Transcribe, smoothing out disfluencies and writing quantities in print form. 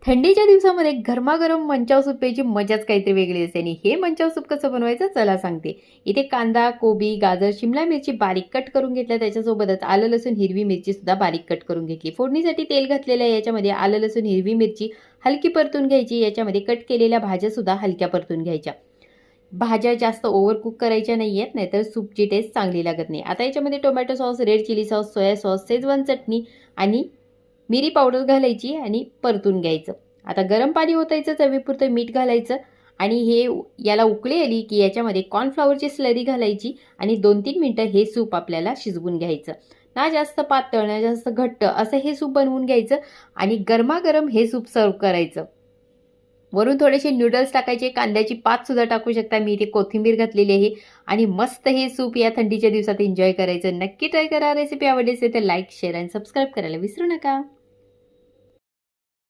थंडीच्या दिवसामध्ये गरमागरम मंचाव सूप प्यायची मजाच काहीतरी वेगळी असते आणि हे मंचाव सूप कसं बनवायचं चला सांगते. इथे कांदा, कोबी, गाजर, शिमला मिरची बारीक कट करून घेतल्या. त्याच्यासोबतच आलं लसूण हिरवी मिरची सुद्धा बारीक कट करून घेतली. फोडणीसाठी तेल घातलेलं आहे. याच्यामध्ये आलं लसूण हिरवी मिरची हलकी परतून घ्यायची. याच्यामध्ये कट केलेल्या भाज्या सुद्धा हलक्या परतून घ्यायच्या. भाज्या जास्त ओव्हर कुक करायच्या नाहीयेत, नाहीतर सूपची टेस्ट चांगली लागत नाही. आता याच्यामध्ये tomato sauce, red chilli sauce, soya sauce, schezwan चटणी आणि मिरी पावडर घालायची आणि परतून घ्यायचं. आता गरम पाणी ओतायचं, चवीपुरतं मीठ घालायचं आणि याला उकळी आली की याच्यामध्ये कॉर्नफ्लॉवरची स्लरी घालायची आणि 2-3 मिनटं हे सूप आपल्याला शिजवून घ्यायचं. ना जास्त पातळ ना जास्त घट्ट असं हे सूप बनवून घ्यायचं आणि गरमागरम हे सूप सर्व करायचं. वरून थोडेसे नूडल्स टाकायचे, कांद्याची पात सुद्धा टाकू शकता. मी इथे कोथिंबीर घातलेली आहे आणि मस्त हे सूप या थंडीच्या दिवसात एन्जॉय करायचं. नक्की ट्राय करा. रेसिपी आवडली असेल तर लाईक, शेअर आणि सबस्क्राईब करायला विसरू नका.